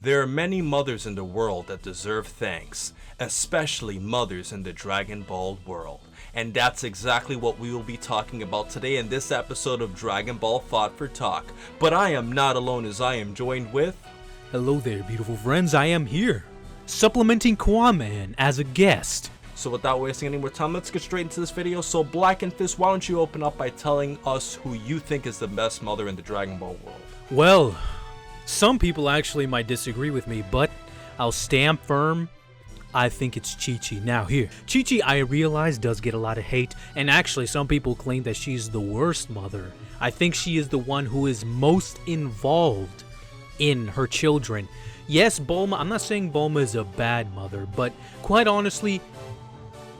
There are many mothers in the world that deserve thanks, especially mothers in the Dragon Ball world. And that's exactly what we will be talking about today in this episode of Dragon Ball Thought for Talk. But I am not alone, as I am joined with... Hello there, beautiful friends, I am here, supplementing Qaaman as a guest. So without wasting any more time, let's get straight into this video. So Blackenfist, why don't you open up by telling us who you think is the best mother in the Dragon Ball world? Well, some people actually might disagree with me, but I'll stand firm. I think it's Chi-Chi. Now here, Chi-Chi I realize does get a lot of hate, and actually some people claim that she's the worst mother. I think she is the one who is most involved in her children. Yes, Bulma, I'm not saying Bulma is a bad mother, but quite honestly,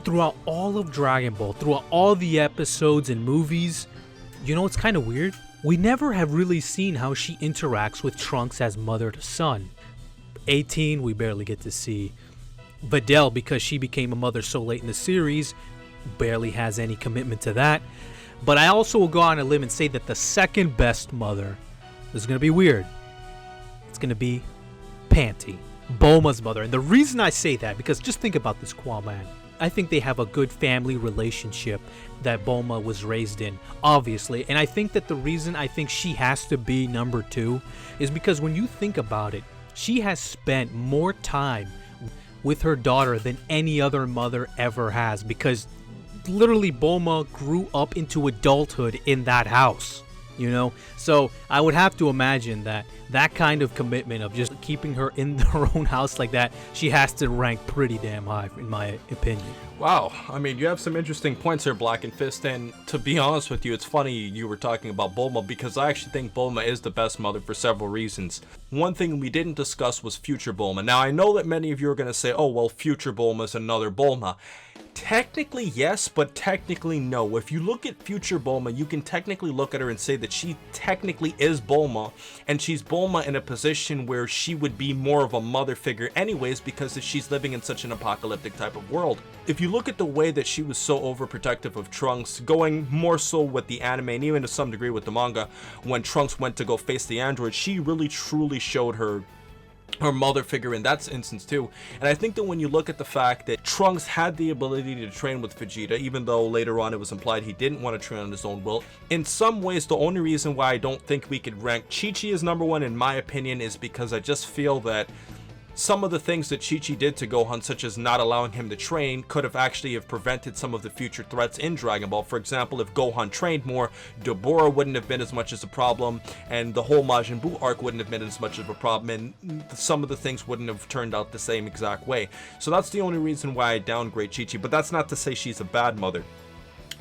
throughout all of Dragon Ball, throughout all the episodes and movies, you know what's kind of weird? We never have really seen how she interacts with Trunks as mother to son. 18, we barely get to see. Videl, because she became a mother so late in the series, barely has any commitment to that. But I also will go on a limb and say that the second best mother is going to be weird. It's going to be Panty, Bulma's mother. And the reason I say that, because just think about this, Qaaman. I think they have a good family relationship that Bulma was raised in, obviously. And I think that the reason I think she has to be number 2 is because when you think about it, she has spent more time with her daughter than any other mother ever has, because literally Bulma grew up into adulthood in that house, you know? So I would have to imagine that that kind of commitment of just keeping her in her own house like that, she has to rank pretty damn high, in my opinion. Wow, I mean, you have some interesting points here, Blackenfist, and to be honest with you, it's funny you were talking about Bulma, because I actually think Bulma is the best mother for several reasons. One thing we didn't discuss was future Bulma. Now, I know that many of you are going to say, oh, well, future Bulma is another Bulma. Technically, yes, but technically, no. If you look at future Bulma, you can technically look at her and say that she technically is Bulma, and she's Bulma in a position where she would be more of a mother figure anyways, because she's living in such an apocalyptic type of world. If you look at the way that she was so overprotective of Trunks, going more so with the anime and even to some degree with the manga, when Trunks went to go face the android, she really truly showed her mother figure in that instance too. And I think that when you look at the fact that Trunks had the ability to train with Vegeta, even though later on it was implied he didn't want to train on his own will, in some ways the only reason why I don't think we could rank Chi-Chi as number 1 in my opinion is because I just feel that some of the things that Chi-Chi did to Gohan, such as not allowing him to train, could have actually prevented some of the future threats in Dragon Ball. For example, if Gohan trained more, Deborah wouldn't have been as much as a problem, and the whole Majin Buu arc wouldn't have been as much of a problem, and some of the things wouldn't have turned out the same exact way. So that's the only reason why I downgrade Chi-Chi, but that's not to say she's a bad mother.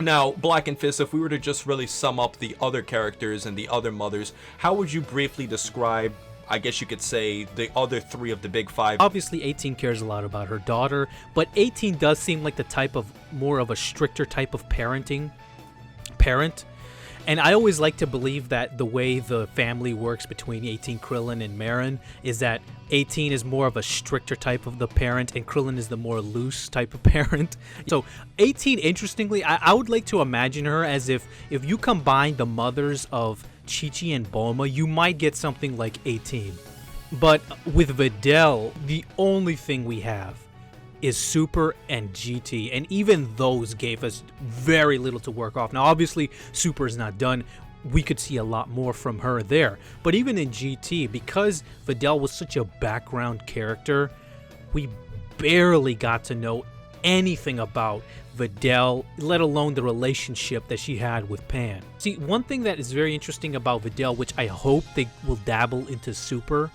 Now, Blackenfist, if we were to just really sum up the other characters and the other mothers, how would you briefly describe, I guess you could say, the other 3 of the big 5? Obviously 18 cares a lot about her daughter, but 18 does seem like the type of more of a stricter type of parent. And I always like to believe that the way the family works between 18, Krillin, and Marin is that 18 is more of a stricter type of the parent and Krillin is the more loose type of parent. So 18, interestingly, I would like to imagine her as if you combine the mothers of Chi-Chi and Bulma, you might get something like 18. But with Videl, the only thing we have is Super and GT, and even those gave us very little to work off. Now obviously Super is not done, we could see a lot more from her there, but even in GT, because Videl was such a background character, we barely got to know anything about Videl, let alone the relationship that she had with Pan. See, one thing that is very interesting about Videl, which I hope they will dabble into Super,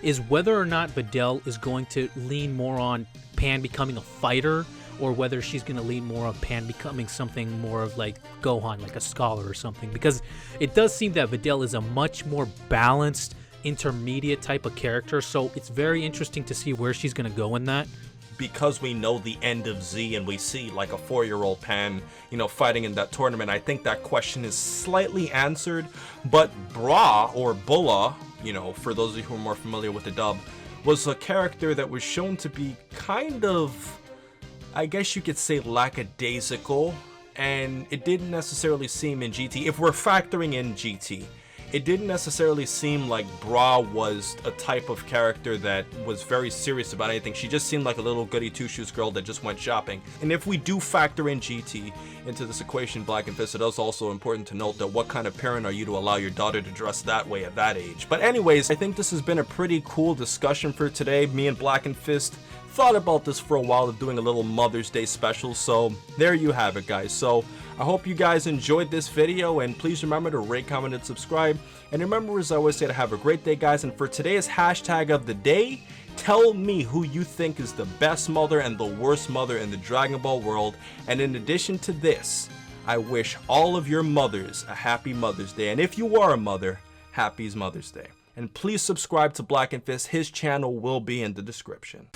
is whether or not Videl is going to lean more on Pan becoming a fighter, or whether she's going to lean more on Pan becoming something more of like Gohan, like a scholar or something. Because it does seem that Videl is a much more balanced, intermediate type of character, so it's very interesting to see where she's going to go in that. Because we know the end of Z and we see like a 4-year-old Pan, you know, fighting in that tournament, I think that question is slightly answered. But Bra, or Bulla, you know, for those of you who are more familiar with the dub, was a character that was shown to be kind of, I guess you could say, lackadaisical, and it didn't necessarily seem in GT, if we're factoring in GT. it didn't necessarily seem like Bra was a type of character that was very serious about anything. She just seemed like a little goody two-shoes girl that just went shopping. And if we do factor in GT into this equation, Blackenfist, it is also important to note that what kind of parent are you to allow your daughter to dress that way at that age? But anyways, I think this has been a pretty cool discussion for today. Me and Blackenfist thought about this for a while of doing a little Mother's Day special, so there you have it, guys. So I hope you guys enjoyed this video, and please remember to rate, comment, and subscribe. And remember, as I always say, to have a great day, guys. And for today's hashtag of the day, tell me who you think is the best mother and the worst mother in the Dragon Ball world. And in addition to this, I wish all of your mothers a happy Mother's Day. And if you are a mother, happy Mother's Day. And please subscribe to Blackenfist. His channel will be in the description.